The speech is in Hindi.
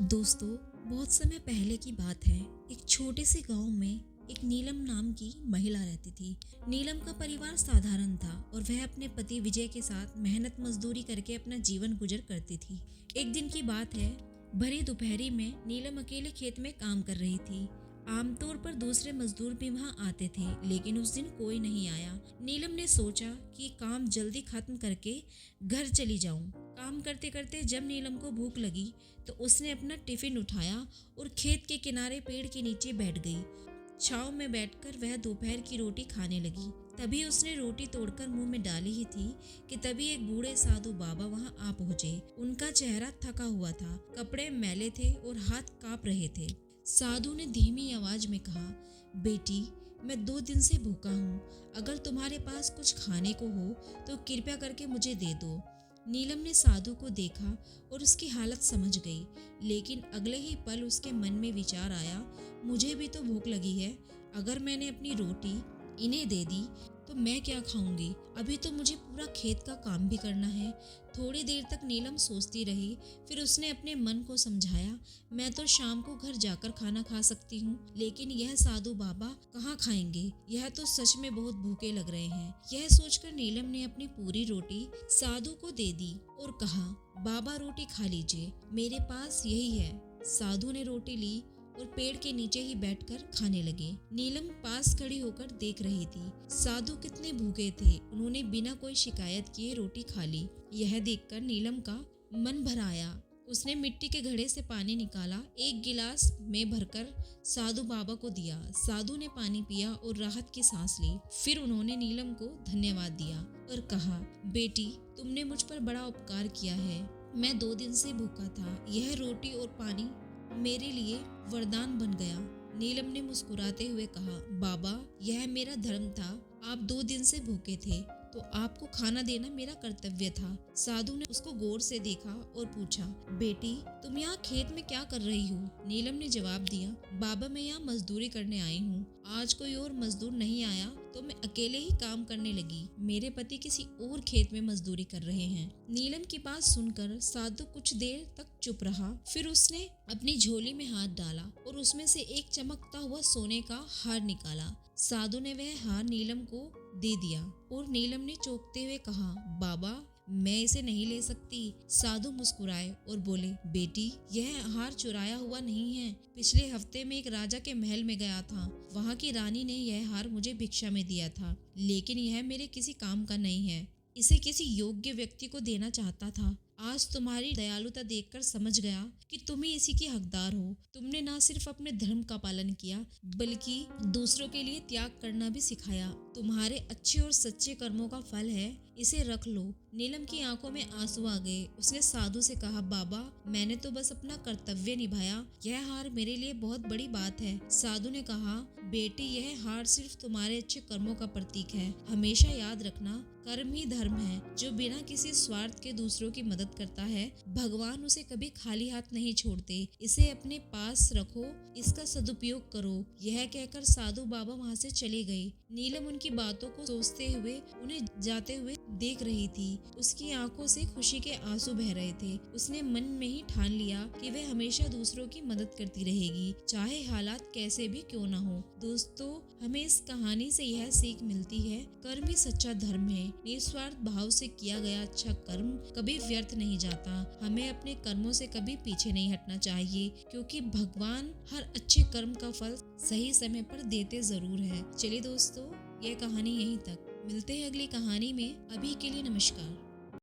दोस्तों, बहुत समय पहले की बात है। एक छोटे से गांव में एक नीलम नाम की महिला रहती थी। नीलम का परिवार साधारण था और वह अपने पति विजय के साथ मेहनत मजदूरी करके अपना जीवन गुजर करती थी। एक दिन की बात है, भरी दोपहरी में नीलम अकेले खेत में काम कर रही थी। आमतौर पर दूसरे मजदूर भी वहां आते थे, लेकिन उस दिन कोई नहीं आया। नीलम ने सोचा कि काम जल्दी खत्म करके घर चली जाऊं। काम करते करते जब नीलम को भूख लगी तो उसने अपना टिफिन उठाया और खेत के किनारे पेड़ के नीचे बैठ गई। छांव में बैठकर वह दोपहर की रोटी खाने लगी। तभी उसने रोटी तोड़कर मुंह में डाली ही थी कि तभी एक बूढ़े साधु बाबा वहां आ पहुंचे। उनका चेहरा थका हुआ था, कपड़े मैले थे और हाथ कांप रहे थे। साधु ने धीमी आवाज में कहा, बेटी, मैं 2 दिन से भूखा हूँ। अगर तुम्हारे पास कुछ खाने को हो तो कृपया करके मुझे दे दो। नीलम ने साधु को देखा और उसकी हालत समझ गई, लेकिन अगले ही पल उसके मन में विचार आया, मुझे भी तो भूख लगी है। अगर मैंने अपनी रोटी इन्हें दे दी तो मैं क्या खाऊंगी? अभी तो मुझे पूरा खेत का काम भी करना है। थोड़ी देर तक नीलम सोचती रही, फिर उसने अपने मन को समझाया, मैं तो शाम को घर जाकर खाना खा सकती हूँ, लेकिन यह साधु बाबा कहाँ खाएंगे? यह तो सच में बहुत भूखे लग रहे हैं। यह सोचकर नीलम ने अपनी पूरी रोटी साधु को दे दी और कहा, बाबा रोटी खा लीजिए, मेरे पास यही है। साधु ने रोटी ली और पेड़ के नीचे ही बैठकर खाने लगे। नीलम पास खड़ी होकर देख रही थी। साधु कितने भूखे थे, उन्होंने बिना कोई शिकायत किए रोटी खा ली। यह देखकर नीलम का मन भर आया। उसने मिट्टी के घड़े से पानी निकाला, एक गिलास में भरकर साधु बाबा को दिया। साधु ने पानी पिया और राहत की सांस ली। फिर उन्होंने नीलम को धन्यवाद दिया और कहा, बेटी, तुमने मुझ पर बड़ा उपकार किया है। मैं 2 दिन से भूखा था। यह रोटी और पानी मेरे लिए वरदान बन गया। नीलम ने मुस्कुराते हुए कहा, बाबा, यह मेरा धर्म था। आप 2 दिन से भूखे थे तो आपको खाना देना मेरा कर्तव्य था। साधु ने उसको गौर से देखा और पूछा, बेटी, तुम यहाँ खेत में क्या कर रही हो? नीलम ने जवाब दिया, बाबा, मैं यहाँ मजदूरी करने आई हूँ। आज कोई और मजदूर नहीं आया तो मैं अकेले ही काम करने लगी। मेरे पति किसी और खेत में मजदूरी कर रहे हैं। नीलम की बात सुनकर साधु कुछ देर तक चुप रहा। फिर उसने अपनी झोली में हाथ डाला और उसमें से एक चमकता हुआ सोने का हार निकाला। साधु ने वह हार नीलम को दे दिया और नीलम ने चौंकते हुए कहा, बाबा, मैं इसे नहीं ले सकती। साधु मुस्कुराए और बोले, बेटी, यह हार चुराया हुआ नहीं है। पिछले हफ्ते में एक राजा के महल में गया था। वहाँ की रानी ने यह हार मुझे भिक्षा में दिया था, लेकिन यह मेरे किसी काम का नहीं है। इसे किसी योग्य व्यक्ति को देना चाहता था। आज तुम्हारी दयालुता देखकर समझ गया कि तुम ही इसी की हकदार हो। तुमने न सिर्फ अपने धर्म का पालन किया, बल्कि दूसरों के लिए त्याग करना भी सिखाया। तुम्हारे अच्छे और सच्चे कर्मों का फल है, इसे रख लो। नीलम की आंखों में आंसू आ गए। उसने साधु से कहा, बाबा, मैंने तो बस अपना कर्तव्य निभाया। यह हार मेरे लिए बहुत बड़ी बात है। साधु ने कहा, बेटी, यह हार सिर्फ तुम्हारे अच्छे कर्मों का प्रतीक है। हमेशा याद रखना, कर्म ही धर्म है। जो बिना किसी स्वार्थ के दूसरों की मदद करता है, भगवान उसे कभी खाली हाथ नहीं छोड़ते। इसे अपने पास रखो, इसका सदुपयोग करो। यह कहकर साधु बाबा वहाँ से चले गए। नीलम उनकी बातों को सोचते हुए उन्हें जाते हुए देख रही थी। उसकी आंखों से खुशी के आंसू बह रहे थे। उसने मन में ही ठान लिया कि वह हमेशा दूसरों की मदद करती रहेगी, चाहे हालात कैसे भी क्यों ना हो। दोस्तों, हमें इस कहानी से यह सीख मिलती है, कर्म ही सच्चा धर्म है। निस्वार्थ भाव से किया गया अच्छा कर्म कभी व्यर्थ नहीं जाता। हमें अपने कर्मों से कभी पीछे नहीं हटना चाहिए, क्योंकि भगवान हर अच्छे कर्म का फल सही समय पर देते जरूर है। चलिए दोस्तों, यह कहानी यहीं तक। मिलते हैं अगली कहानी में। अभी के लिए नमस्कार।